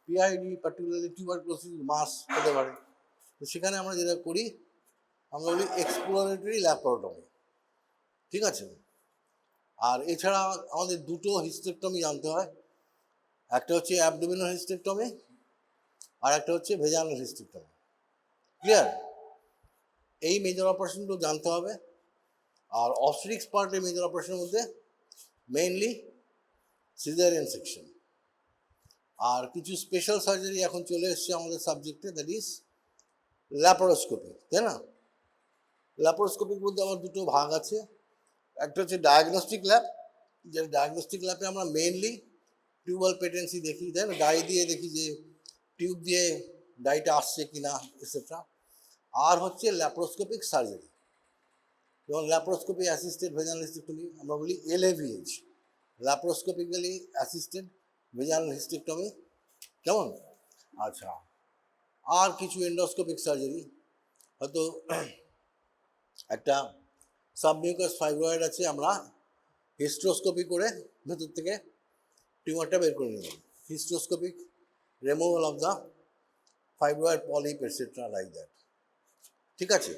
PID, particularly tuberculosis মাস হতে পারে। তো সেখানে আমরা যেটা করি আমরা বলি এক্সপ্লোরেটরি ল্যাপারোটমি, ঠিক আছে। আর এছাড়া আমাদের দুটো হিস্টেকটমি জানতে হয়, একটা হচ্ছে অ্যাবডোমিনাল হিস্টেকটমি আর একটা হচ্ছে ভেজানাল হিস্টেকটমি। ক্লিয়ার? এই মেজর অপারেশনগুলো জানতে হবে। আর অবস্টেট্রিক্স পার্টের মেজর অপারেশনের মধ্যে মেইনলি সিজারিয়ান সেকশন, আর কিছু স্পেশাল সার্জারি এখন চলে এসছে আমাদের সাবজেক্টে, দ্যাট ইজ ল্যাপারোস্কোপি, তাই না? ল্যাপারোস্কোপির মধ্যে আমার দুটো ভাগ আছে, একটা হচ্ছে ডায়াগনস্টিক ল্যাব, যে ডায়াগনস্টিক ল্যাবে আমরা মেইনলি টিউবাল পেটেন্সি দেখি, তাই না? ডাই দিয়ে দেখি যে টিউব দিয়ে ডাইটা আসছে কিনা এটসেট্রা। আর হচ্ছে ল্যাপারোস্কোপিক সার্জারি, যেমন ল্যাপারোস্কোপি অ্যাসিস্টেড ভেজানাল হিস্টেক্টমি আমরা বলি LAVH, ল্যাপারোস্কোপিক্যালি অ্যাসিস্টেড ভেজানাল হিস্টেক্টমি। কেমন? আচ্ছা, আর কিছু এন্ডোস্কোপিক সার্জারি, হয়তো একটা সাবমিউকাস ফাইব্রয়েড আছে, আমরা হিস্ট্রোস্কোপি করে ভেতর থেকে টিউমারটা বের করে নিলাম, hysteroscopic removal of the fibroid polyp etcetera like that, ঠিক আছে।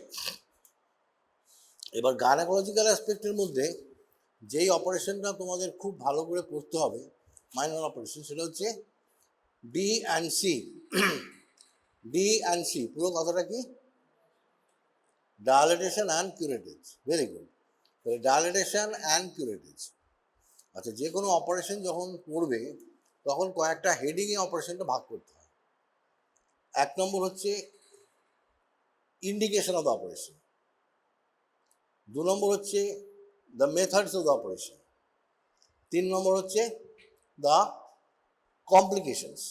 এবার গাইনোকোলজিক্যাল অ্যাসপেক্টের মধ্যে যেই অপারেশনটা তোমাদের খুব ভালো করে করতে হবে, মাইনর অপারেশন, সেটা হচ্ছে D&C। D&C পুরো কথাটা কি? Dilatation and curative. Very good. Dilatation and curative. আচ্ছা, যে কোনো অপারেশন যখন করবে তখন কয়েকটা হেডিংয়ে অপারেশনটা ভাগ করতে হয়। 1 নম্বর হচ্ছে ইন্ডিকেশন অফ দ্য অপারেশন, 2 নম্বর হচ্ছে the methods of the operation, 3 নম্বর হচ্ছে দ্য কমপ্লিকেশনস।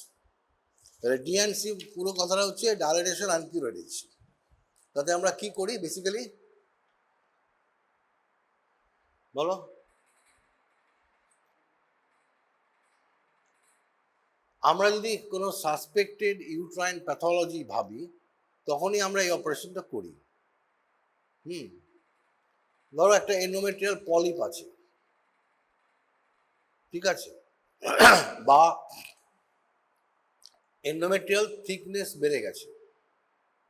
তাহলে D&C পুরো কথাটা হচ্ছে ডায়ালিটেশন অ্যান্ড কিউরেটিভ। তাতে আমরা কি করি বেসিক্যালি বলো? আমরা যদি কোনো সাসপেক্টেড ইউট্রাইন প্যাথোলজি ভাবি তখনই আমরা এই অপারেশনটা করি। ধরো একটা এন্ডোমেট্রিয়াল পলিপ আছে, ঠিক আছে, বা এন্ডোমেট্রিয়াল থিকনেস বেড়ে গেছে,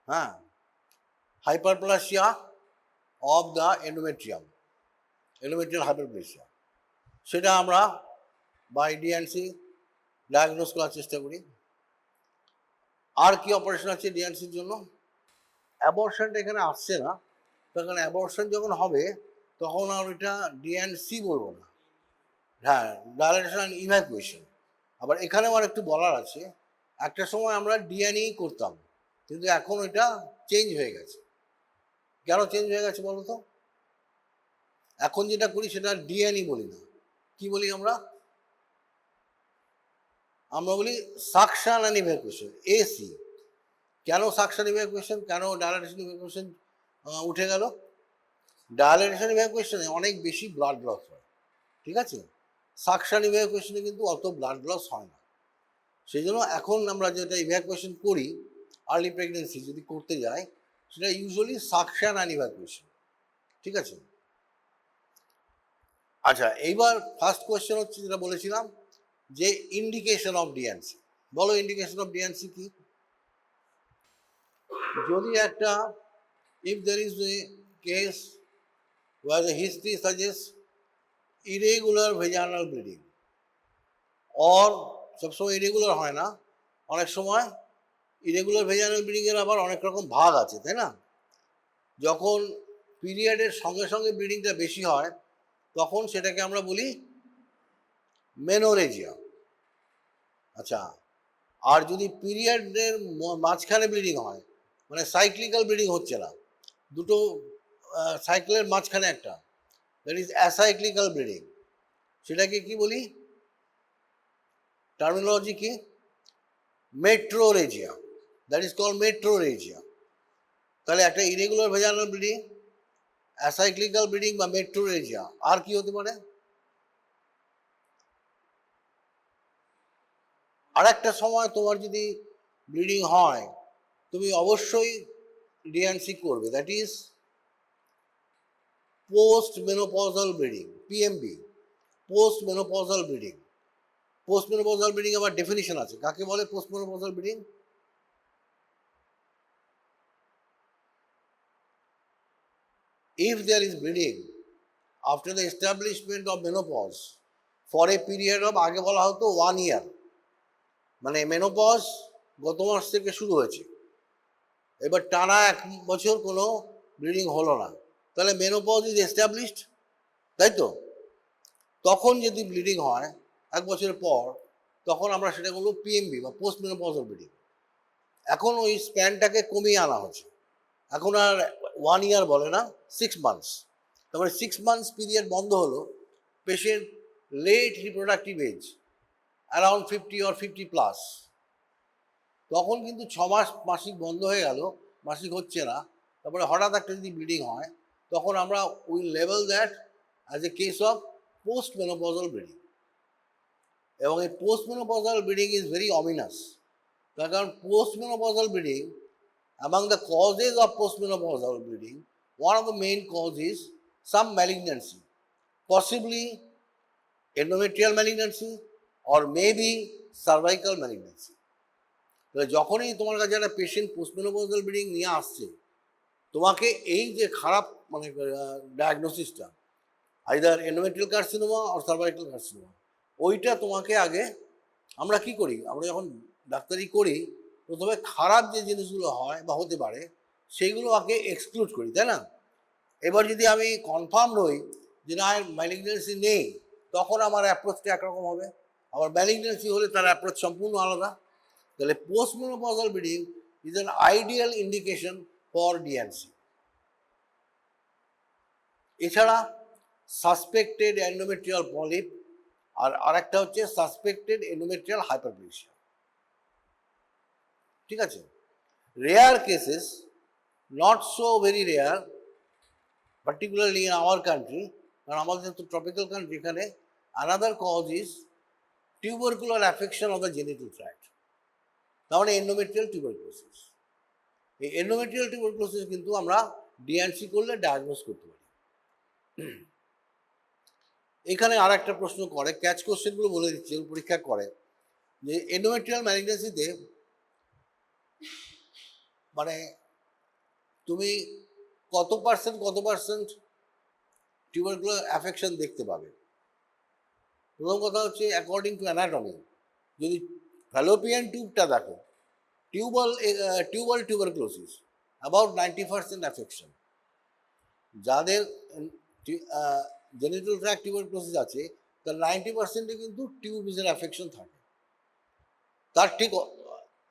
হ্যাঁ, hyperplasia of the endometrium, endometrial hyperplasia, সেটা আমরা বাই D&C ডায়াগনোস করার চেষ্টা করি। আর কি অপারেশন আছে D&Cর জন্য? অ্যাবর্শনটা এখানে আসছে না, তখন অ্যাবর্শন যখন হবে তখন আর ওইটা D&C বলবো না, হ্যাঁ, ডায়ালিটেশন অ্যান্ড ইভ্যাকুয়েশন। আবার এখানেও আর একটু বলার আছে, একটা সময় আমরা D&E করতাম, কিন্তু এখন ওইটা চেঞ্জ হয়ে গেছে। কেন চেঞ্জ হয়ে গেছে বলো তো? এখন যেটা করি সেটা D&E বলি না, কি বলি আমরা? আমরা বলি সাকশন অ্যান্ড ইভ্যাকুয়েশন, AC। কেন সাকশন ইভ্যাকুয়েশন, কেন ডায়ালিটেশন ইভ্যাকুয়েশন উঠে গেল? ডায়ালিটেশন ইভ্যাকুয়েশনে অনেক বেশি ব্লাড লস হয়, ঠিক আছে, সাকশন ইভ্যাকুয়েশনে কিন্তু অত ব্লাড লস হয় না। সেই জন্য এখন আমরা যেটা ইভ্যাকুয়েশন করি আর্লি প্রেগনেন্সি যদি করতে যাই, সেটা ইউজুয়ালি সাকশন অ্যান্ড ইভ্যাকুয়েশন, ঠিক আছে। আচ্ছা, এইবার ফার্স্ট কোয়েশ্চেন হচ্ছে যেটা বলেছিলাম যে ইন্ডিকেশন অফ D&C। বলো ইন্ডিকেশন অফ D&C কি? যদি একটা if there is a case where the history suggests irregular vaginal bleeding, or সবসময় ইরেগুলার হয় না, অনেক সময় ইরেগুলার ভেজানাল ব্লিডিং এর আবার অনেক রকম ভাগ আছে, তাই না? যখন পিরিয়ডের সঙ্গে সঙ্গে ব্লিডিংটা বেশি হয় তখন সেটাকে আমরা বলি মেনোরেজিয়া। আচ্ছা, আর যদি পিরিয়ডের মাঝখানে ব্লিডিং হয়, মানে সাইক্লিক্যাল ব্লিডিং হচ্ছে না, দুটো সাইকেলের মাঝখানে একটা, দ্যাট ইজ অ্যাসাইক্লিক্যাল ব্লিডিং, সেটাকে কি বলি? টার্মিনোলজি কি? Metrorrhagia, that is called metrorrhagia. তাহলে একটা irregular vaginal bleeding, acyclical bleeding বা মেট্রোরেজিয়া, আর কি হতে পারে? আর একটা সময় তোমার যদি ব্লিডিং হয় তুমি অবশ্যই D&C করবে, that is post menopausal bleeding, PMB, post menopausal bleeding. Post menopausal bleeding আবার ডেফিনিশন আছে। কাকে বলে post menopausal bleeding? If there is bleeding after the establishment of menopause for a period of, আগে বলা হতো 1 year, মানে menopause গত মাস থেকে শুরু হয়েছে, এবার টানা 1 বছর কোনো ব্লিডিং হলো না, তাহলে মেনোপজ ইজ এস্টাবলিশড, তাই তো? তখন যদি ব্লিডিং হয় 1 বছরের পর, তখন আমরা সেটা বলবো পিএমবি বা পোস্ট মেনোপজাল ব্লিডিং। এখন ওই স্প্যানটাকে কমিয়ে আনা হচ্ছে, এখন আর 1 year বলে না, 6 months। তারপরে 6 months পিরিয়ড বন্ধ হলো, patient late reproductive age around 50 or 50+, তখন কিন্তু 6 মাস মাসিক বন্ধ হয়ে গেল, মাসিক হচ্ছে না, তারপরে হঠাৎ একটা যদি ব্লিডিং হয়, তখন আমরা will label that as a case of post menopausal bleeding. এবং এই post menopausal bleeding is very ominous, তার কারণ post menopausal bleeding, among the causes of postmenopausal bleeding, one of the main causes is some malignancy, possibly endometrial malignancy or maybe cervical malignancy. তাহলে যখনই তোমার কাছে একটা patient postmenopausal bleeding নিয়ে আসছে, তোমাকে এই যে খারাপ মানে ডায়াগনোসিসটা, either endometrial carcinoma or cervical carcinoma, ওইটা তোমাকে আগে, আমরা কি করি, আমরা যখন ডাক্তারি করি প্রথমে খারাপ যে জিনিসগুলো হয় বা হতে পারে সেইগুলো আগে এক্সক্লুড করি, তাই না? এবার যদি আমি কনফার্ম হই যে না ম্যালিগনেন্সি নেই, তখন আমার অ্যাপ্রোচটা একরকম হবে, আবার ম্যালিগনেন্সি হলে তার অ্যাপ্রোচ সম্পূর্ণ আলাদা। তাহলে post menopausal bleeding is an ideal indication for DNC. এছাড়া সাসপেক্টেড এন্ডোমেট্রিয়াল পলিপ, আর আরেকটা হচ্ছে সাসপেক্টেড এন্ডোমেট্রিয়াল হাইপারপ্লেসিয়া, ঠিক আছে? Rare cases, not so very rare, particularly in our country, কারণ আমাদের তো ট্রপিক্যাল কান্ট্রি, এখানে another cause is tubercular affection of the genital tract, তার মানে এন্ডোমেট্রিয়াল টিউবারকুলোসিস। এই এন্ডোমেট্রিয়াল টিউবারকুলোসিস কিন্তু আমরা ডিএনসি করলে ডায়াগনোস করতে পারি। এখানে আর একটা প্রশ্ন করে, ক্যাচ কোশ্চেনগুলো বলে দিচ্ছে, পরীক্ষা করে যে এন্ডোমেট্রিয়াল ম্যালিগনেন্সিতে মানে তুমি কত পার্সেন্ট টিউবারকুলার অ্যাফেকশন দেখতে পাবে। প্রথম কথা হচ্ছে অ্যাকর্ডিং টু অ্যানাটমি, যদি ফ্যালোপিয়ান টিউবটা দেখো, টিউবাল টিউবারকুলোসিস অ্যাবাউট 90% অ্যাফেকশন। যাদের জেনিটাল ট্র্যাক্ট টিউবারকুলোসিস আছে তার 90%-এ কিন্তু টিউবিসের অ্যাফেকশন থাকে। তার ঠিক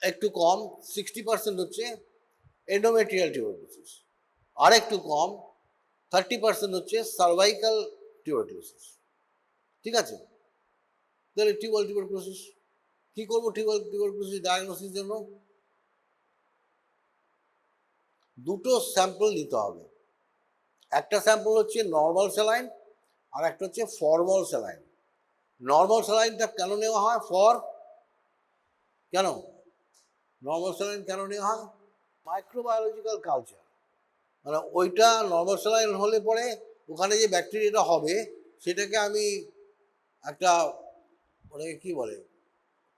একটু কম 60% হচ্ছে এন্ডোমেট্রিয়াল টিউবারকুলোসিস, আর একটু কম 30% হচ্ছে সার্ভাইকাল টিউবারকুলোসিস, ঠিক আছে? তাহলে টিউবাল টিউবারকুলোসিস কী করবো? টিউবাল টিউবারকুলোসিস ডায়াগনোসিসের জন্য দুটো স্যাম্পল নিতে হবে। একটা স্যাম্পল হচ্ছে নর্মাল স্যালাইন, আর একটা হচ্ছে ফর্মাল স্যালাইন। নর্মাল স্যালাইনটা কেন নেওয়া হয়? কেন নর্মাল স্যালাইন কেন নেওয়া হয়? মাইক্রোবায়োলজিক্যাল কালচার, মানে ওইটা নর্মাল স্যালাইন হলে পরে ওখানে যে ব্যাকটেরিয়াটা হবে সেটাকে আমি একটা মানে কী বলে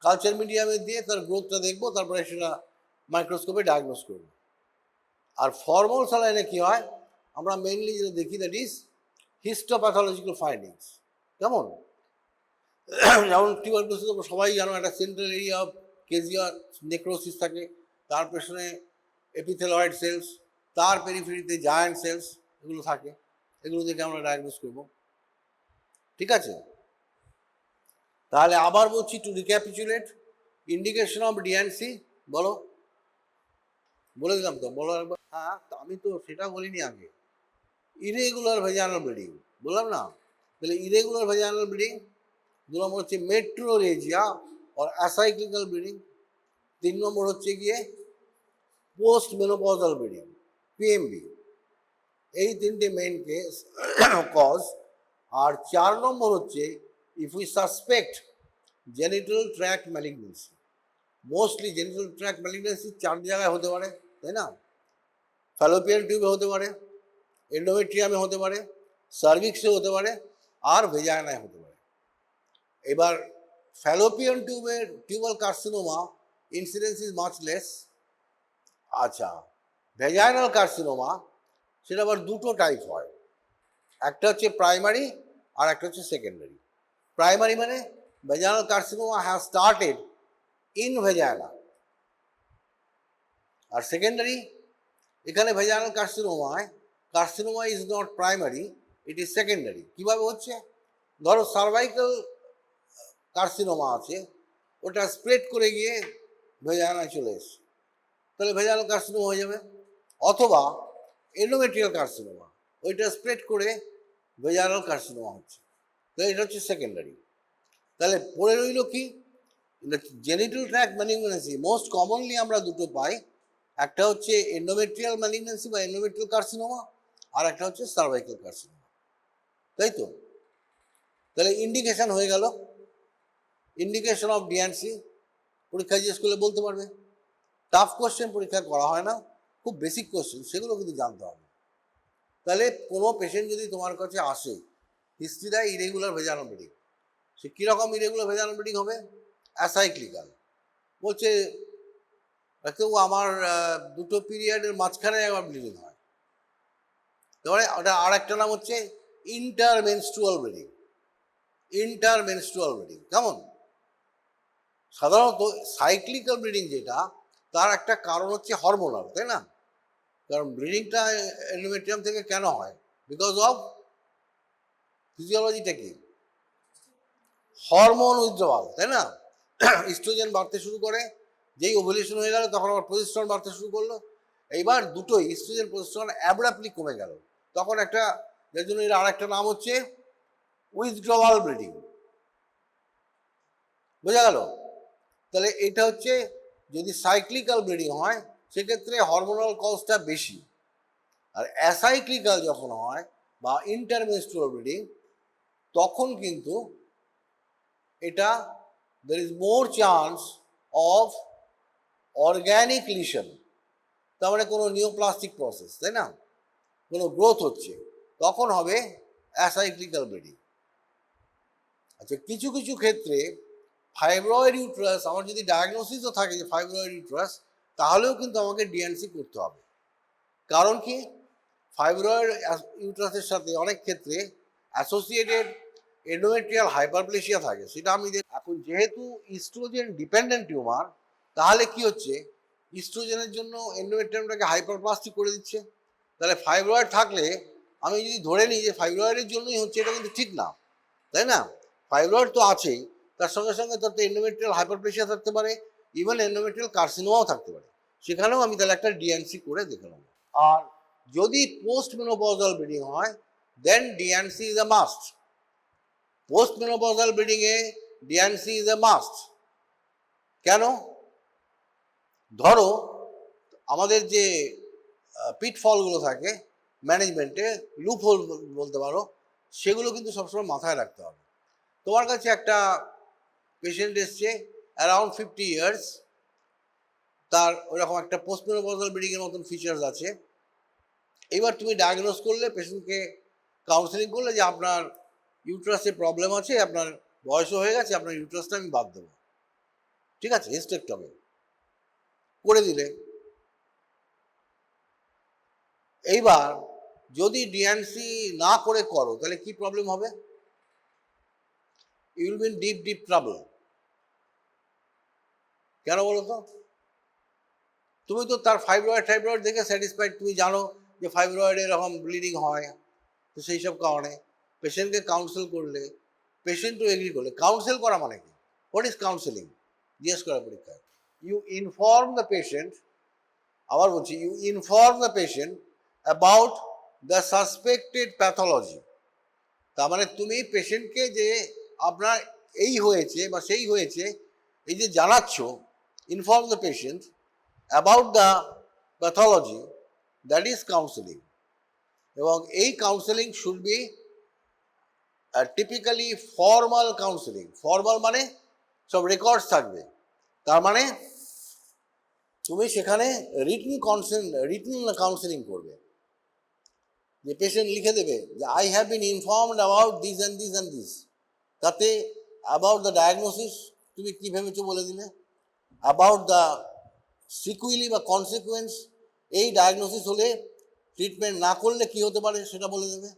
কালচার মিডিয়ামে দিয়ে তার গ্রোথটা দেখবো, তারপরে সেটা মাইক্রোস্কোপে ডায়াগনোস করবো। আর ফর্মাল স্যালাইনে কী হয়, আমরা মেইনলি যেটা দেখি দ্যাট ইজ হিস্টোপ্যাথোলজিক্যাল ফাইন্ডিংস। কেমন? যেমন টিউবারকুলোসিস সবাই জানো একটা সেন্ট্রাল এরিয়া অফ কেজিয়ার নেক্রোসিস থাকে, তার পেছনে এপিথেলয়েড সেলস, তার পেরিফেরিতে জায়ান্ট সেলস, এগুলো থাকে, এগুলো দেখে আমরা ডায়াগনোস করব, ঠিক আছে? তাহলে আবার বলছি, to recapitulate, indication of DNC বলে দিলাম তো, বলো একবার। হ্যাঁ, আমি তো সেটা বলিনি আগে। ইরেগুলার ভেজাইনাল ব্লিডিং বললাম না? তাহলে ইরেগুলার ভেজাইনাল ব্লিডিং 2 নম্বর হচ্ছে মেট্রোরেজিয়া আর অ্যাসাইক্লিক্যাল ব্লিডিং। 3 নম্বর হচ্ছে গিয়ে পোস্ট মেনোপজাল ব্লিডিং, পিএমবি। এই 3টে মেইন কেস কজ। আর 4 নম্বর হচ্ছে if we suspect genital tract malignancy. Mostly genital tract malignancy 4 জায়গায় হতে পারে, তাই না? ফ্যালোপিয়ান টিউবে হতে পারে, এন্ডোমেট্রিয়ামে হতে পারে, সার্ভিক্সে হতে পারে, আর ভেজাইনায় হতে পারে। এবার Fallopian tubal carcinoma incidence is much less. আচ্ছা, ভেজাইনাল কার্সিনোমা সেটা আবার দুটো টাইপ হয়, একটা হচ্ছে প্রাইমারি আর একটা হচ্ছে সেকেন্ডারি। প্রাইমারি মানে vaginal carcinoma has started in vagina, আর সেকেন্ডারি এখানে vaginal carcinoma is not primary, it is secondary. কীভাবে হচ্ছে? ধরো সার্ভাইকাল কার্সিনোমা আছে, ওটা স্প্রেড করে গিয়ে ভেজাইনায় চলে এসছে, তাহলে ভেজাইনাল কার্সিনোমা হয়ে যাবে। অথবা এন্ডোমেট্রিয়াল কার্সিনোমা, ওইটা স্প্রেড করে ভেজাইনাল কার্সিনোমা হচ্ছে, তাহলে এটা হচ্ছে সেকেন্ডারি। তাহলে পড়ে রইল কি? Genital tract malignancy most commonly আমরা দুটো পাই, একটা হচ্ছে এন্ডোমেট্রিয়াল ম্যালিগন্যান্সি বা এন্ডোমেট্রিয়াল কার্সিনোমা, আর একটা হচ্ছে সার্ভাইকাল কার্সিনোমা, তাই তো? তাহলে ইন্ডিকেশন হয়ে গেল, ইন্ডিকেশন অফ ডিএনসি পরীক্ষায় জিজ্ঞেস করলে বলতে পারবে। টাফ কোয়েশ্চেন পরীক্ষা করা হয় না, খুব বেসিক কোয়েশ্চেন, সেগুলো কিন্তু জানতে হবে। তাহলে কোনো পেশেন্ট যদি তোমার কাছে আসে, হিস্ট্রি দেয় ইরেগুলার ভেজানো ব্লিডিং, সে কীরকম ইরেগুলার ভেজানো ব্লিডিং হবে? অ্যাসাইক্লিক্যাল। বলছে কেউ আমার দুটো পিরিয়ডের মাঝখানে একবার ব্লিডিং হয়, তারপরে ওটা আর একটা নাম হচ্ছে ইন্টারমেনস্ট্রুয়াল ব্লিডিং। ইন্টারমেনস্ট্রুয়াল ব্লিডিং কেমন? সাধারণত সাইক্লিক্যাল ব্লিডিং যেটা, তার একটা কারণ হচ্ছে হরমোনাল, তাই না? কারণ ব্লিডিংটা এন্ডোমেট্রিয়াম থেকে কেন হয়? বিকজ অফ ফিজিওলজিটা কি? হরমোন উইথড্রয়াল, তাই না? ইস্ট্রোজেন বাড়তে শুরু করে, যেই ওভুলেশন হয়ে গেল তখন আবার প্রজেস্টেরন বাড়তে শুরু করলো, এইবার দুটোই ইস্ট্রোজেন প্রজেস্টেরন অ্যাব্রাপ্টলি কমে গেল, তখন একটা, যার জন্য এর আর একটা নাম হচ্ছে উইথড্রয়াল ব্লিডিং। বোঝা গেল? তাহলে এটা হচ্ছে, যদি সাইক্লিক্যাল ব্লিডিং হয় সেক্ষেত্রে হরমোনাল কজটা বেশি, আর অ্যাসাইক্লিক্যাল যখন হয় বা ইন্টারমেনস্ট্রুয়াল ব্লিডিং, তখন কিন্তু এটা there is more chance of organic lesion, তার মানে কোনো নিওপ্লাস্টিক প্রসেস, তাই না? কোনো গ্রোথ হচ্ছে, তখন হবে অ্যাসাইক্লিক্যাল ব্লিডিং। আচ্ছা, কিছু কিছু ক্ষেত্রে ফাইব্রয়েড ইউট্রাস, আমার যদি ডায়াগনোসিসও থাকে যে ফাইব্রয়েড ইউট্রাস, তাহলেও কিন্তু আমাকে ডিএনসি করতে হবে। কারণ কি? ফাইব্রয়েড ইউট্রাসের সাথে অনেক ক্ষেত্রে অ্যাসোসিয়েটেড এন্ডোমেট্রিয়াল হাইপারপ্লেসিয়া থাকে, সেটা আমি এখন যেহেতু ইস্ট্রোজেন ডিপেন্ডেন্ট টিউমার, তাহলে কি হচ্ছে, ইস্ট্রোজেনের জন্য এন্ডোমেট্রিয়ামটাকে হাইপারপ্লাস্টিক করে দিচ্ছে। তাহলে ফাইব্রয়েড থাকলে আমি যদি ধরে নিই যে ফাইব্রয়েডের জন্যই হচ্ছে, এটা কিন্তু ঠিক না, তাই না? ফাইব্রয়েড তো আছেই, তার সঙ্গে সঙ্গে তার তো এন্ডোমেট্রিয়াল হাইপারপ্লেসিয়া থাকতে পারে, ইভেন এন্ডোমেট্রিয়াল কার্সিনোমাও থাকতে পারে, সেখানেও আমি তাহলে একটা ডিএনসি করে দেখে নেব। আর যদি পোস্ট মেনোপজাল ব্লিডিং হয়, then DNC is a must. Post menopausal bleeding এ ডিএনসি ইজ এ মাস্ট। কেন? ধরো আমাদের যে পিটফলগুলো থাকে ম্যানেজমেন্টে, লুপহোল বলতে পারো, সেগুলো কিন্তু সবসময় মাথায় রাখতে হবে। তোমার কাছে একটা পেশেন্ট এসছে অ্যারাউন্ড 50 ইয়ার্স, তার ওইরকম একটা পোস্ট মেনোপজাল ব্লিডিংয়ের মতন ফিচার্স আছে। এবার তুমি ডায়াগনোজ করলে, পেশেন্টকে কাউন্সেলিং করলে যে আপনার ইউট্রাসে প্রবলেম আছে, আপনার বয়সও হয়ে গেছে, আপনার ইউট্রাসটা আমি বাদ দেবো, ঠিক আছে, হিস্টেক্টমি করে দিলে। এইবার যদি ডিএনসি না করে করো, তাহলে কি প্রবলেম হবে? You will be in deep deep trouble. কেন বলো তো? তুমি তো তার ফাইব্রয়েড দেখে স্যাটিসফাইড, তুমি জানো যে ফাইব্রয়েডে এরকম ব্লিডিং হয়, তো সেই সব কারণে পেশেন্টকে কাউন্সেল করলে, পেশেন্টও এগ্রি করলে। কাউন্সেল করা মানে কি? What is counselling? জিজ্ঞেস করা পরীক্ষায়। ইউ ইনফর্ম দ্য পেশেন্ট, আবার বলছি, you inform the patient about the suspected pathology. তার মানে তুমি পেশেন্টকে যে আপনার এই হয়েছে বা সেই হয়েছে, এই যে জানাচ্ছ, inform the patient about the pathology, that is counselling. এবং এই counselling should be typically formal counselling. Formal মানে সব রেকর্ডস থাকবে, তার মানে তুমি সেখানে রিটন কাউন্সেলিং করবে, যে পেশেন্ট লিখে দেবে যে I have been informed about this and this and this, তাতে অ্যাবাউট দ্য ডায়াগনোসিস তুমি কী ভেবেছো বলে দিলে, অ্যাবাউট দ্য সিকুইলি বা কনসিকুয়েন্স, এই ডায়াগনোসিস হলে ট্রিটমেন্ট না করলে কী হতে পারে সেটা বলে দেবে।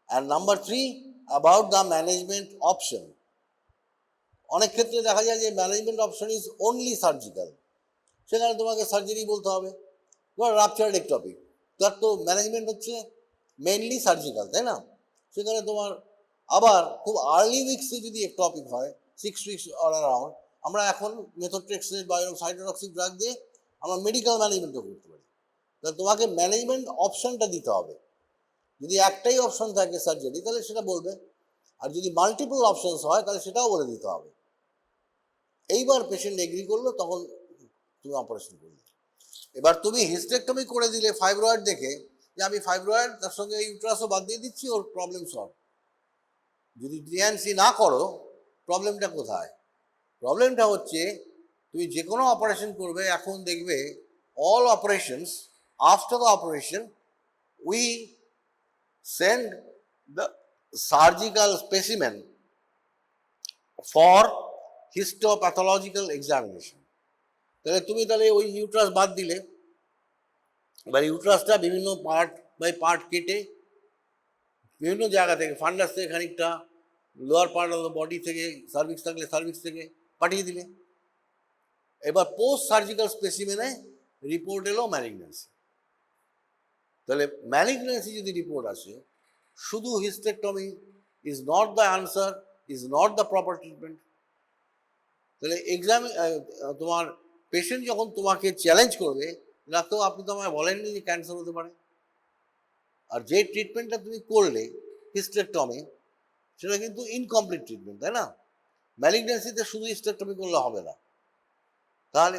And number 3, about the management option. অনেক ক্ষেত্রে দেখা যায় যে management option is only surgical, সেখানে তোমাকে সার্জারি বলতে হবে। তোমার রাপচার্ড একটপিক, তার তো ম্যানেজমেন্ট হচ্ছে মেনলি সার্জিক্যাল, তাই না? সেখানে তোমার আবার খুব আর্লি উইক্সে যদি একটপিক হয় 6 উইক্স অর অ্যারাউন্ড, আমরা এখন মেথোট্রেক্সেট বা সাইটোটক্সিক ড্রাগ দিয়ে আমরা মেডিকেল ম্যানেজমেন্টও করতে পারি। তাহলে তোমাকে ম্যানেজমেন্ট অপশনটা দিতে হবে। যদি একটাই অপশন থাকে সার্জারি, তাহলে সেটা বলবে, আর যদি মাল্টিপল অপশনস হয় তাহলে সেটাও বলে দিতে হবে। এইবার পেশেন্ট এগ্রি করলো, তখন তুমি অপারেশন করলে। এবার তুমি হিস্টেক্টমি করে দিলে ফাইব্রয়েড দেখে যে আমি ফাইব্রয়েড, তার সঙ্গে ইউট্রাসও বাদ দিয়ে দিচ্ছি, ওর প্রবলেম সলভ। যদি ডিএনসি না করো, প্রবলেমটা কোথায়? প্রবলেমটা হচ্ছে তুমি যে কোনো অপারেশন করবে, এখন দেখবে all operations, after the operation we send the surgical specimen for histopathological examination. তাহলে ওই ইউট্রাস বাদ দিলে, এবার ইউট্রাসটা বিভিন্ন পার্ট বাই পার্ট কেটে বিভিন্ন জায়গা থেকে, ফান্ডাস থেকে খানিকটা, lower part of the body থেকে, সার্ভিক্স থাকলে সার্ভিক্স থেকে পাঠিয়ে দিলে। এবার পোস্ট সার্জিক্যাল স্পেসিমেনে রিপোর্ট এলো ম্যালিগন্যান্সি। তাহলে ম্যালিগন্যান্সি যদি রিপোর্ট আসে, শুধু hysterectomy is not the answer, is not the proper treatment. তাহলে তোমার পেশেন্ট যখন তোমাকে চ্যালেঞ্জ করবে, ডাক্তার আপনি তো আমায় বলেননি যে ক্যান্সার হতে পারে, আর যে ট্রিটমেন্টটা তুমি করলে হিস্টেক্টমি, সেটা কিন্তু ইনকমপ্লিট ট্রিটমেন্ট, তাই না? ম্যালিগন্যান্সিতে শুধু হিস্টেক্টমি করলে হবে না। তাহলে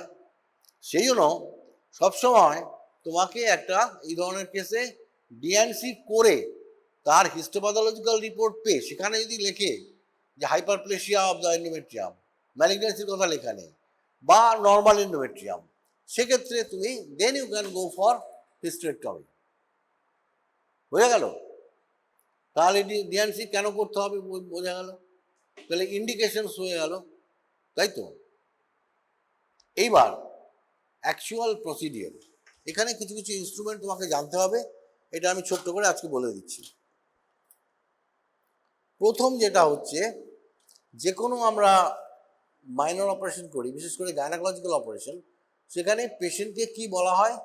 সেই জন্য সবসময় তোমাকে একটা এই ধরনের কেসে ডিএনসি করে তার হিস্টোপ্যাথোলজিক্যাল রিপোর্ট পেয়ে সেখানে যদি লেখে যে হাইপারপ্লেসিয়া অফ দ্য এন্ডোমেট্রিয়াম, ম্যালিগন্যান্সির কথা লেখা নেই, বা নর্মাল এন্ডোমেট্রিয়াম, সেক্ষেত্রে তুমি then you can go for hysterectomy. বোঝা গেল? তাহলে ডিএনসি কেন করতে হবে বোঝা গেল। তাহলে ইন্ডিকেশনস হয়ে গেল, তাই তো? এইবার অ্যাকচুয়াল প্রসিডিওর, এখানে কিছু কিছু ইনস্ট্রুমেন্ট তোমাকে জানতে হবে, এটা আমি ছোট্ট করে আজকে বলে দিচ্ছি। প্রথম যেটা হচ্ছে, যে কোনো আমরা মাইনর অপারেশন করি, বিশেষ করে গাইনোকোলজিক্যাল অপারেশন, সেখানে পেশেন্টকে কি বলা হয়,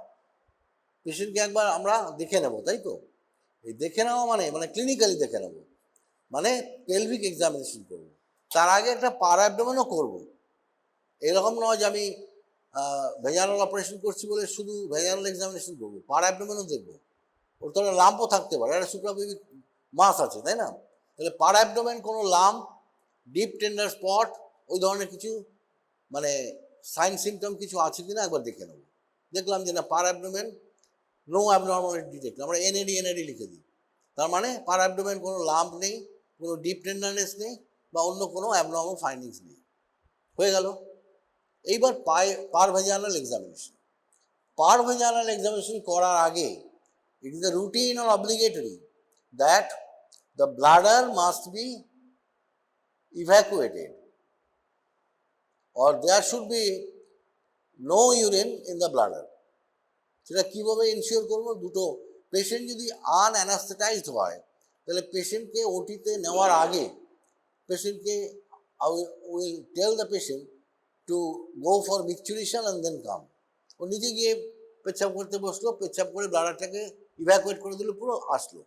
পেশেন্টকে একবার আমরা দেখে নেব, তাই তো? এই দেখে নেওয়া মানে ক্লিনিক্যালি দেখে নেব, মানে পেলভিক এক্সামিনেশন করব, তার আগে একটা পার অ্যাবডোমেনও করব। এরকম নয় যে আমি ভেজানাল অপারেশন করছি বলে শুধু ভেজানাল এক্সামিনেশন করবো, পার অ্যাবডোমেনও দেখবো। ওর তো একটা লাম্পও থাকতে পারে, একটা সুপ্রাপুবিক মাস আছে, তাই না? তাহলে পার অ্যাবডোমেন কোনো লাম্প, ডিপ টেন্ডার স্পট, ওই ধরনের কিছু মানে সাইন সিমটম কিছু আছে কিনা একবার দেখে নেব। দেখলাম যে না, পার অ্যাবডোমেন নো অ্যাবনর্মালিটি ডিটেক্ট, আমরা এনএডি লিখে দিই, তার মানে পার অ্যাবডোমেন কোনো লাম্প নেই, কোনো ডিপ টেন্ডারনেস নেই, বা অন্য কোনো অ্যাবনর্মাল ফাইন্ডিংস নেই। হয়ে গেল। এইবার পার ভেজানাল এক্সামিনেশন। পার ভেজানাল এক্সামিনেশন করার আগে it is a routine or obligatory that the bladder must be evacuated or there should be no urine in the bladder. সেটা কীভাবে ইনশিওর করবো? দুটো, পেশেন্ট যদি আনঅ্যানাস্থেটাইজড হয়, তাহলে পেশেন্টকে ওটিতে নেওয়ার আগে পেশেন্টকে will tell the patient to go for micturition and then come. ও নিজে গিয়ে পেচ্ছাপ করতে বসলো, পেচ্ছাপ করে ব্লাডারটাকে ইভ্যাকুয়েট করে দিল, পুরো আসলো।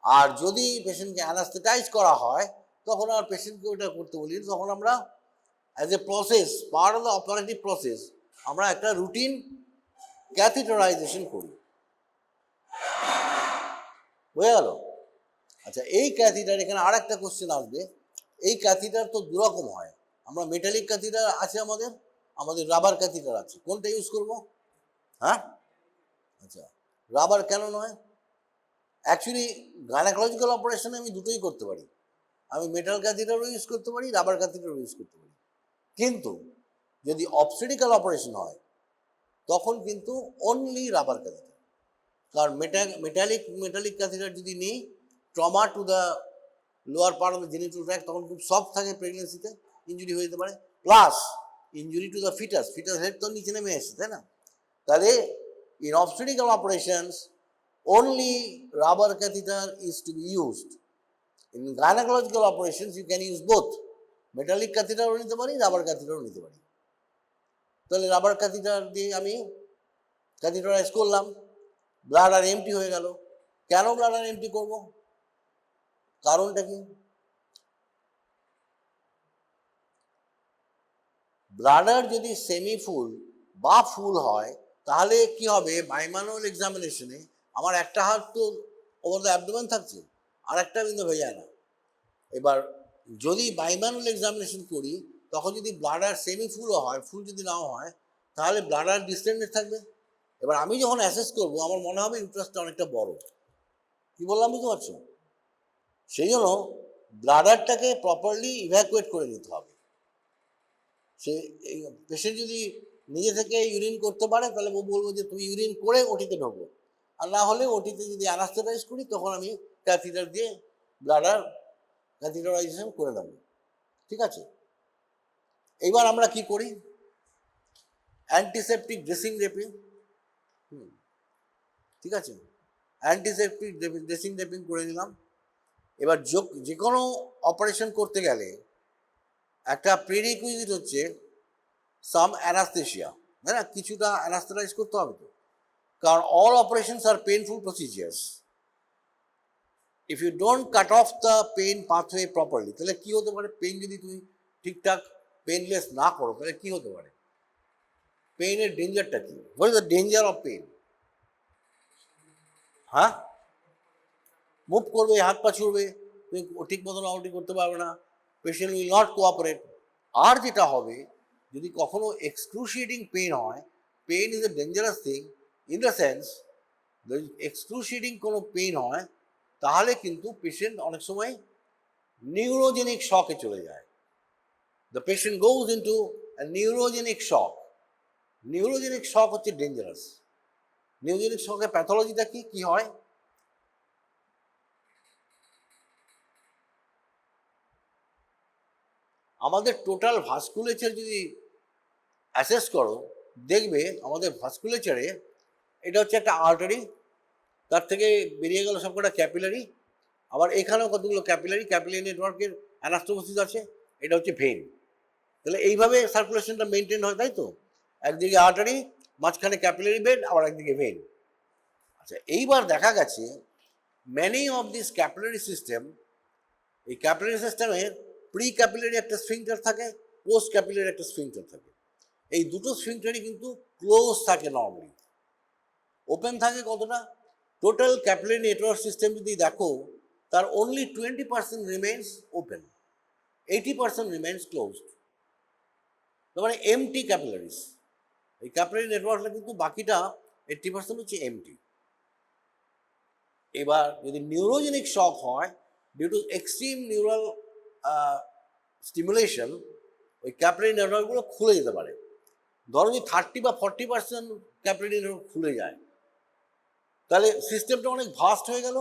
আর যদি পেশেন্টকে অ্যানাস্থেটাইজ করা হয়, তখন আর পেশেন্টকে ওটা করতে বলি, তখন আমরা as a process, part of the operative process, আমরা একটা রুটিন ক্যাথিটারাইজেশন করি। বুঝে গেল? আচ্ছা, এই ক্যাথিটার, এখানে আর একটা কোশ্চেন আসবে, এই ক্যাথিটার তো দুরকম হয়। আমরা মেটালিক ক্যাথিটার আছে, আমাদের রাবার ক্যাথিটার আছে, কোনটা ইউজ করব? হ্যাঁ, আচ্ছা, রাবার কেন নয়? অ্যাকচুয়ালি গাইনোকোলজিক্যাল অপারেশনে আমি দুটোই করতে পারি, আমি মেটাল ক্যাথিটারও ইউজ করতে পারি, রাবার ক্যাথিটারও ইউজ করতে পারি। কিন্তু যদি অবস্টেট্রিক্যাল অপারেশন হয়, তখন কিন্তু অনলি রাবার ক্যাথিটার। কারণ মেটালিক ক্যাথিটার যদি নিই, trauma to the lower part of the genital tract তখন খুব সফট থাকে, প্রেগনেন্সিতে ইঞ্জুরি হয়ে যেতে পারে, plus injury to the fetus, fetus head তো নিচে নেমে এসছে, তাই না? তাহলে in obstetrical operations only rubber catheter is to be used. In gynecological operations you can use both, metallic ক্যাথিটারও নিতে পারি, রাবার ক্যাথিটারও নিতে পারি। তাহলে রাবার ক্যাথিটার দিয়ে আমি ক্যাথিটারাইজ করলাম, ব্লাডার এমটি হয়ে গেল। কেন ব্লাডার এমটি করব? কারণটা কি? ব্লাডার যদি সেমি ফুল বা ফুল হয় তাহলে কি হবে, বাইমানুয়াল এক্সামিনেশনে আমার একটা হাত তো ওভার দ্য অ্যাবডোমেন থাকছে, আর একটা বিন্দু হয়ে যায় না। এবার যদি বাইমানুয়াল এক্সামিনেশন করি তখন যদি ব্লাডার সেমি ফুলও হয়, ফুল যদি নাও হয়, তাহলে ব্লাডার ডিস্টেন্ডেড থাকবে। এবার আমি যখন অ্যাসেস করবো আমার মনে হবে ইন্টারেস্টটা অনেকটা বড়। কি বললাম বুঝতে পারছো? সেই জন্য ব্লাডারটাকে প্রপারলি ইভ্যাকুয়েট করে নিতে হবে। সে পেশেন্ট যদি নিজে থেকে ইউরিন করতে পারে তাহলে বলবো যে তুমি ইউরিন করে ওটিতে ঢোকো, আর না হলে ওটিতে যদি অ্যানাস্থেটাইজ করি তখন আমি ক্যাথিটার দিয়ে ব্লাডার ক্যাথিটারাইজেশন করে দেবো। ঠিক আছে? এইবার আমরা কি করি, অ্যান্টিসেপটিক ড্রেসিং ড্রেপিং। ঠিক আছে, অ্যান্টিসেপটিক ড্রেসিং ড্রেপিং করে দিলাম। এবার যে কোনো অপারেশন করতে গেলে একটা প্রিরিকুইজিট হচ্ছে সাম অ্যানাস্থেশিয়া, তাই না? কিছুটা অ্যানাস্থেটাইজ করতে হবে তো, কারণ all operations are painful procedures. If you don't cut off the pain pathway properly, তাহলে কি হতে পারে, পেইন যদি তুমি ঠিকঠাক পেইনলেস না করো তাহলে কি হতে পারে, পেইনের ডেঞ্জারটা কি? What is the danger of pain? হ্যাঁ, মুভ করবে, হাত পা ছুড়বে, তুমি ঠিক মতন আউটি করতে পারবে না, পেশেন্ট উইল নট কোঅপারেট। আর যেটা হবে, যদি কখনো এক্সক্রুশিয়েটিং পেইন হয়, pain is a dangerous thing in the sense, excruciating কোনো পেইন হয় তাহলে কিন্তু পেশেন্ট অনেক সময় নিউরোজেনিক শকে চলে যায়। The patient goes into neurogenic shock. Neurogenic shock হচ্ছে ডেঞ্জারাস। নিউরোজেনিক শকের প্যাথোলজিটা কি হয়, আমাদের টোটাল ভাস্কুলেচার যদি অ্যাসেস করো দেখবে আমাদের ভাস্কুলেচারে এটা হচ্ছে একটা আর্টারি, তার থেকে বেরিয়ে গেল সবকটা ক্যাপিলারি, আবার এখানেও কতগুলো ক্যাপিলারি, ক্যাপিলারি নেটওয়ার্কের অ্যানাস্টোমোসিস আছে, এটা হচ্ছে ভেন। তাহলে এইভাবে সার্কুলেশনটা মেনটেন হয়, তাই তো? একদিকে আর্টারি, মাঝখানে ক্যাপিলারি বেড, আবার একদিকে ভেন। আচ্ছা, এইবার দেখা গেছে many of this capillary system, এই ক্যাপিলারি সিস্টেমের প্রি ক্যাপিলারি একটা স্ফিংটার থাকে, পোস্ট ক্যাপিলারি একটা স্ফিংটার থাকে। এই দুটো স্ফিংটারই কিন্তু ক্লোজ থাকে, নর্মালি ওপেন থাকে কতটা, টোটাল ক্যাপিলারি নেটওয়ার্ক সিস্টেম যদি দেখো তার only 20% remains open, 80% remains closed. তার মানে এমটি ক্যাপিলারিস। এই ক্যাপিলারি নেটওয়ার্কটা কিন্তু বাকিটা 80% হচ্ছে এমটি। এবার যদি নিউরোজেনিক শক হয় due to extreme neural stimulation, ওই ক্যাপিলারি নেটওয়ার্কগুলো খুলে যেতে পারে। ধরো যদি 30 বা 40% ক্যাপিলারি নেটওয়ার্ক খুলে যায় তাহলে সিস্টেমটা অনেক ভাস্ট হয়ে গেল।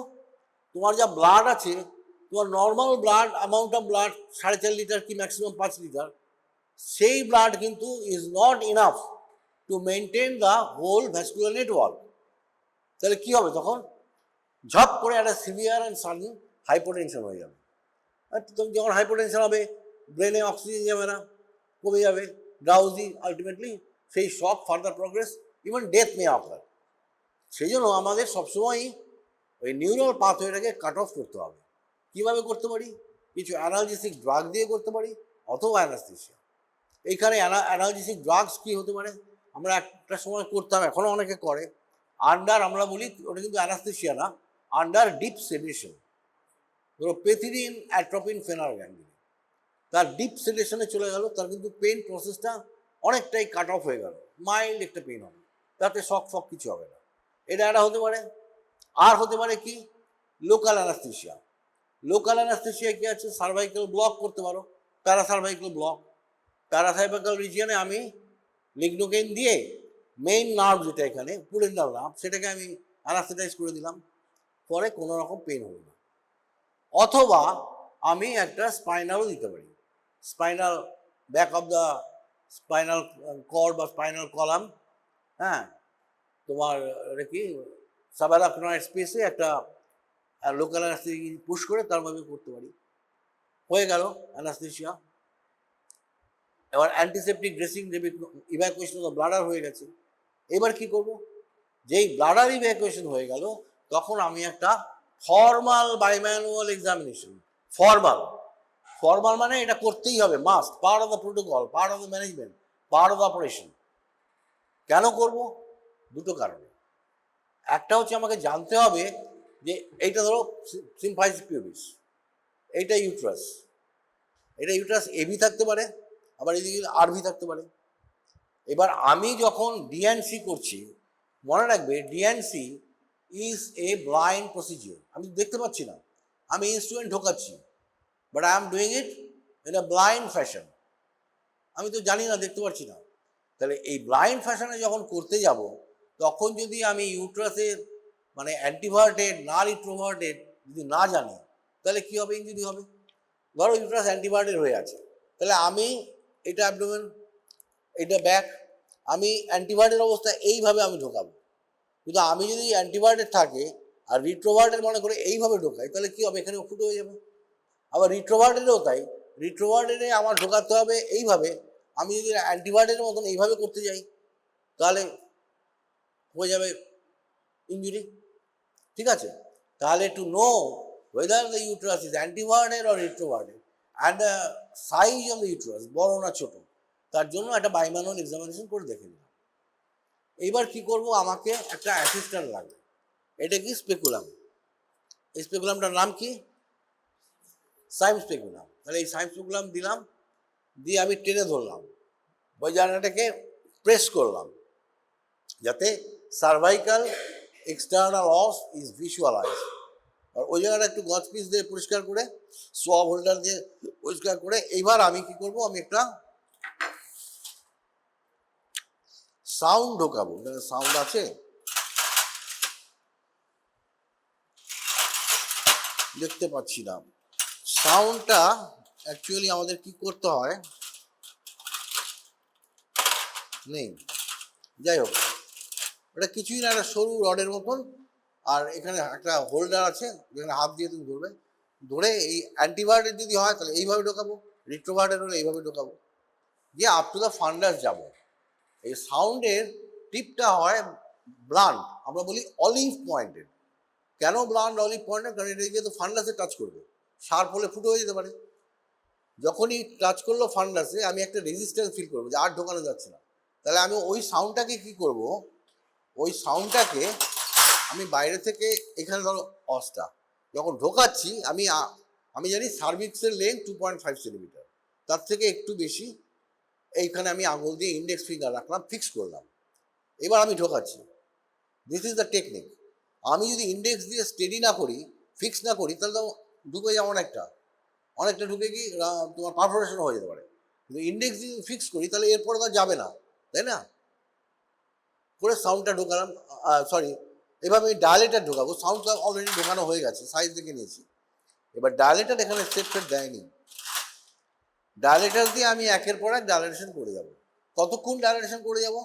তোমার যা ব্লাড আছে, তোমার normal blood amount of blood 4.5 litre কি ম্যাক্সিমাম 5 লিটার, সেই ব্লাড কিন্তু is not enough to maintain the whole vascular network. তাহলে কি হবে তখন, ঝপ করে একটা সিভিয়ার অ্যান্ড সাডেন হাইপোটেনশন হয়ে যাবে। আর যখন হাইপোটেনশন হবে ব্রেনে অক্সিজেন যাবে না, কমে যাবে, ড্রাউজি, আলটিমেটলি সেই শক ফার্দার প্রোগ্রেস, ইভেন ডেথ মে অকার। সেই জন্য আমাদের সবসময়ই ওই নিউরাল পাথওয়েটাকে কাট অফ করতে হবে। কীভাবে করতে পারি, কিছু অ্যানালজেসিক ড্রাগ দিয়ে করতে পারি, অথবা অ্যানাস্থেসিয়া। এইখানে অ্যানালজেসিক ড্রাগস কী হতে পারে, আমরা একটা সময় করতাম, এখনও অনেকে করে, আন্ডার, আমরা বলি ওটা কিন্তু অ্যানাস্থেসিয়া না, আন্ডার ডিপ সেডেশন। ধরো পেথিডিন, অ্যাট্রোপিন, ফেনারগ্যান্ডিন, তার ডিপ সেডেশনে চলে গেল, তার কিন্তু পেইন প্রসেসটা অনেকটাই কাট অফ হয়ে গেল, মাইল্ড একটা পেইন হবে, তাতে শক ফক কিছু হবে না। এটা একটা হতে পারে। আর হতে পারে কি, লোকাল অ্যানাস্থেসিয়া। লোকাল অ্যানাস্থেসিয়া কি আছে, সার্ভাইকাল ব্লক করতে পারো, প্যারাসার্ভাইকাল ব্লক। প্যারাসার্ভাইকাল রিজিয়নে আমি লিগনোকেইন দিয়ে মেইন নার্ভ যেটা এখানে পুরেন্ডাল নার্ভ, সেটাকে আমি অ্যানাস্থেটাইজ করে দিলাম, পরে কোনো রকম পেইন হলো না। অথবা আমি একটা স্পাইনালও দিতে পারি, spinal back of the spinal cord বা স্পাইনাল কলাম, হ্যাঁ, তোমার এটা কি সাবারাকনয়েড স্পেসে একটা লোকাল অ্যানাস্থেসিয়া পুশ করে তার মধ্যে করতে পারি, হয়ে গেল অ্যানাস্থেসিয়া। এবার অ্যান্টিসেপটিক ড্রেসিং দেবে, ইভ্যাকুয়েশন অফ ব্লাডার হয়ে গেছে। এবার কি করব, যেই ব্লাডার ইভ্যাকুয়েশন হয়ে গেল তখন আমি একটা ফর্মাল বাইম্যানুয়াল এক্সামিনেশন, ফর্মাল ফর্মাল মানে এটা করতেই হবে, must, part of the protocol, part of the management, part of the operation. কেন করব? দুটো কারণে। একটা হচ্ছে আমাকে জানতে হবে যে এইটা ধরো সিম্পাইস পিউবিস, এইটা ইউট্রাস, এটা ইউট্রাস এবি থাকতে পারে, আবার এদিকে আরভি থাকতে পারে। এবার আমি যখন ডিএনসি করছি, মনে রাখবে DNC is a blind procedure. আমি দেখতে পাচ্ছি না, আমি ইনস্ট্রুমেন্ট ঢোকাচ্ছি, but I am doing it in a blind fashion. আমি তো জানি না, দেখতে পাচ্ছি না। তাহলে এই ব্লাইন্ড ফ্যাশনে যখন করতে যাব, তখন যদি আমি ইউট্রাসের মানে অ্যান্টিভার্টেড না রিট্রোভার্টেড যদি না জানি, তাহলে কী হবে? ইনজুরি হবে। ধরো ইউট্রাস অ্যান্টিভার্টেড হয়ে আছে, তাহলে আমি এটা অ্যাবডোমেন, এটা ব্যাক, আমি অ্যান্টিভার্টেড অবস্থায় এইভাবে আমি ঢোকাবো। কিন্তু আমি যদি অ্যান্টিভার্টেড থাকে আর রিট্রোভার্টেড মনে করে এইভাবে ঢোকাই, তাহলে কী হবে? এখানে ফুটো হয়ে যাবে। আবার রিট্রোভার্টেডও তাই, রিট্রোভার্টেডে আমার ঢোকাতে হবে এইভাবে। আমি যদি অ্যান্টিভার্টেডের মতন এইভাবে করতে যাই, তাহলে হয়ে যাবে ইঞ্জুরি। ঠিক আছে? তাহলে to know whether the uterus is antiverted or retroverted and the size of the uterus, বড় না ছোট, তার জন্য একটা বাইম্যানুয়াল এক্সামিনেশন করে দেখে নিলাম। এইবার কি করব, আমাকে একটা অ্যাসিস্ট্যান্ট লাগবে। এটা কি? স্পেকুলাম। এই স্পেকুলামটার নাম কি? সাইম স্পেকুলাম। তাহলে এই সাইম স্পেকুলাম দিলাম, দিয়ে আমি টেনে ধরলাম, ওই জায়গাটাকে প্রেস করলাম যাতে সার্ভাইকাল এক্সটার্নাল অস ইজ ভিজুয়ালাইজ। আর ওই জায়গাটা একটু গজ পিস দিয়ে পরিষ্কার করে, সোয়াব হোল্ডার দিয়ে পরিষ্কার করে, এইবার আমি কি করব, আমি একটা সাউন্ড ঢোকাবো। সাউন্ড আছে, দেখতে পাচ্ছি না। সাউন্ডটা অ্যাকচুয়ালি আমাদের কি করতে হয়, নেই, যাই হোক, ওটা কিছুই না, একটা সরু রডের মতন, আর এখানে একটা হোল্ডার আছে যেখানে হাত দিয়ে তুমি ধরবে, ধরে এই অ্যান্টিভার্টেড যদি হয় তাহলে এইভাবে ঢোকাবো, রিট্রোভার্টেড হলে এইভাবে ঢোকাবো, দিয়ে আপ টু দ্য ফান্ডাস যাবো। এই সাউন্ডের টিপটা হয় ব্লান্ট, আমরা বলি অলিভ পয়েন্টেড। কেন ব্লান্ট অলিভ পয়েন্টেড? কারণ এটা যেহেতু ফান্ডাসে টাচ করবে, শার্প হলে ফুটো হয়ে যেতে পারে। যখনই টাচ করলো ফান্ডাসে, আমি একটা রেজিস্ট্যান্স ফিল করবো যে আর ঢোকানো যাচ্ছে না। তাহলে আমি ওই সাউন্ডটাকে কি করব, ওই সাউন্ডটাকে আমি বাইরে থেকে, এখানে ধরো অসটা যখন ঢোকাচ্ছি, আমি জানি সার্ভিক্সের লেন্থ 2.5 সেন্টিমিটার, তার থেকে একটু বেশি। এইখানে আমি আঙুল দিয়ে ইন্ডেক্স ফিঙ্গার রাখলাম, ফিক্স করলাম, এবার আমি ঢোকাচ্ছি। This is the technique. আমি যদি ইন্ডেক্স দিয়ে স্টেডি না করি, ফিক্স না করি, তাহলে তো ঢুকে যাবে অনেকটা ঢুকে কি তোমার পারফোরেশন হয়ে যেতে পারে। কিন্তু ইন্ডেক্স দিয়ে ফিক্স করি, তাহলে এরপরে তো যাবে না, তাই না? করে সাউন্ডটা ঢোকালাম, সরি, এভাবে আমি ডায়ালেটার ঢোকাবো। সাউন্ডটা অলরেডি ঢোকানো হয়ে গেছে, সাইজ দেখে নিয়েছি। এবার ডায়ালেটার এখানে স্টেপ ফেট দেয়নি, ডায়ালেটার দিয়ে আমি একের পর এক ডায়ালেটেশন করে যাব। কতক্ষণ ডায়ালেটেশন করে যাব?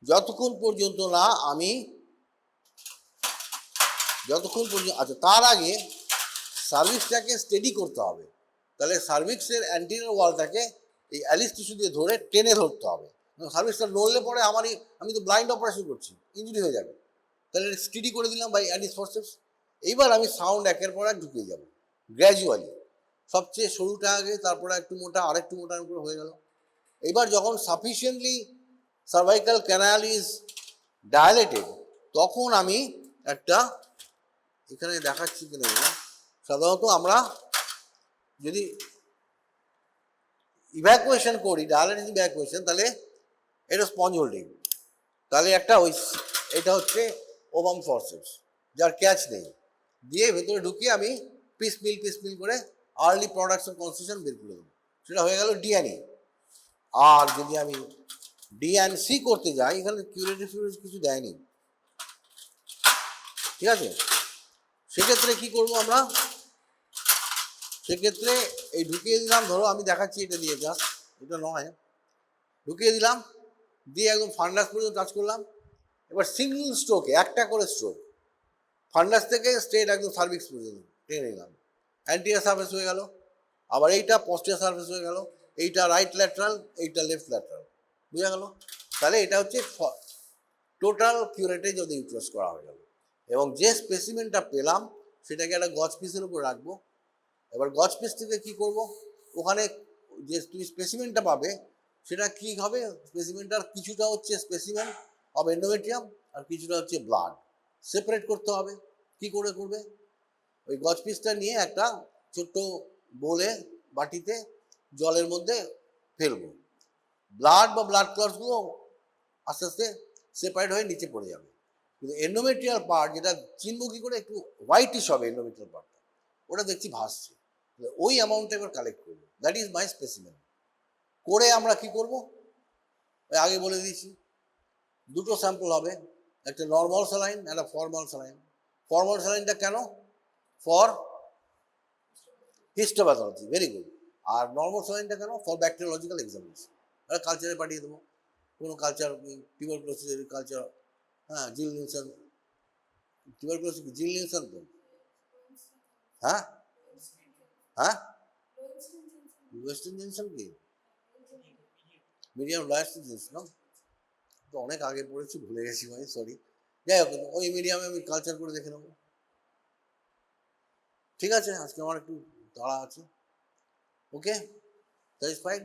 যতক্ষণ পর্যন্ত না আমি, আচ্ছা, তার আগে সার্ভিক্সটাকে স্টেডি করতে হবে। তাহলে সার্ভিক্সের অ্যান্টিরিয়র ওয়ালটাকে এই অ্যালিস টিস্যু দিয়ে ধরে টেনে ধরতে হবে। সার্ভিক্সটা নড়লে পরে আমি তো ব্লাইন্ড অপারেশন করছি, ইঞ্জুরি হয়ে যাবে। তাহলে স্টেডি করে দিলাম বাই অ্যালিস ফোর্সেপস। এইবার আমি সাউন্ড একের পর এক ঢুকিয়ে যাব গ্র্যাজুয়ালি, সবচেয়ে সরুটা আগে, তারপরে একটু মোটা, আরেকটু মোটার উপরে হয়ে গেল। এবার যখন sufficiently cervical canal is dilated, তখন আমি একটা, এখানে দেখাচ্ছি কিনা, সাধারণত আমরা যদি ইভ্যাকুয়েশন করি, ডায়ালেটিস ইভ্যাকুয়েশন, তাহলে এটা স্পঞ্জ হোল্ডিং, তাহলে একটা এটা হচ্ছে ওভাম ফরসেপস, যার ক্যাচ নেই, দিয়ে ভেতরে ঢুকিয়ে আমি পিস মিল করে আর্লি প্রোডাকশন কনসেশন বের করে দেবো, সেটা হয়ে গেল ডিএনএ। আর যদি আমি ডিএনসি করতে যাই, এখানে কিউরেটিভ কিছু দেয়নি, ঠিক আছে? সেক্ষেত্রে কি করবো আমরা, সেক্ষেত্রে এই ঢুকিয়ে দিলাম, ধরো আমি দেখাচ্ছি এটা দিয়ে, জাস্ট এটা নয়, ঢুকিয়ে দিলাম, দিয়ে একদম ফান্ডাস পর্যন্ত টাচ করলাম। এবার সিঙ্গল স্ট্রোকে একটা করে স্ট্রোক, ফান্ডাস থেকে স্ট্রেট একদম সার্ভিক্স পর্যন্ত টেনে নিলাম, অ্যান্টিরিয়র সার্ফেস হয়ে গেল। আবার এইটা পস্টিরিয়র সার্ফেস হয়ে গেল, এইটা রাইট ল্যাটারাল, এইটা লেফট ল্যাটারাল, বুঝা গেল? তাহলে এটা হচ্ছে টোটাল কিউরেটেজ অফ দ্য ইউট্রাস করা হয়ে গেল। এবং যে স্পেসিমেনটা পেলাম সেটাকে একটা গজ পিসের উপর রাখবো। এবার গজ পিস থেকে কী করব, ওখানে যে তুমি স্পেসিমেনটা পাবে সেটা কী হবে, স্পেসিমেনটার কিছুটা হচ্ছে স্পেসিমেন অফ এন্ডোমেট্রিয়াম আর কিছুটা হচ্ছে ব্লাড, সেপারেট করতে হবে। কি করে করবে, ওই গজ পিসটা নিয়ে একটা ছোট্ট বোলে বাটিতে জলের মধ্যে ফেলবো, ব্লাড বা ব্লাড ক্লটসগুলো আস্তে আস্তে সেপারেট হয়ে নিচে পড়ে যাবে। কিন্তু এন্ডোমেট্রিয়াল পার্ট যেটা চিনবো কী করে, একটু হোয়াইটিশ হবে এন্ডোমেট্রিয়াল পার্টটা, ওটা দেখছি ভাসছে, ওই অ্যামাউন্টটা এবার কালেক্ট করবো, দ্যাট ইজ মাই স্পেসিমেন। করে আমরা কি করব, আগে বলে দিয়েছি, দুটো স্যাম্পল হবে, একটা নর্মাল স্যালাইন, একটা ফর্মাল স্যালাইন। ফর্মাল স্যালাইনটা কেন, ফর হিস্টোপ্যাথোলজি, ভেরি গুড। আর নর্মাল স্যালাইনটা কেন, ফর ব্যাকটেরিওলজিক্যাল এক্সামিনেশন। একটা কালচারে পাঠিয়ে দেবো, কোনো কালচার, টিউবারকুলোসিসের কালচার, হ্যাঁ, জিল নিউসন, টিউবারকুলোসিস জিল নিউসন তো, হ্যাঁ হ্যাঁ, ওয়েস্টার্ন জেনসন কি, মিডিয়াম ওয়েস্টার্ন জেনসন না, তো অনেক আগে পড়েছি, ভুলে গেছি ভাই, সরি। যাই হোক, ওই মিডিয়ামে আমি কালচার করে দেখে নেবো। ঠিক আছে, আজকে আমার একটু তাড়া আছে। ওকে, স্যাটিসফাইড?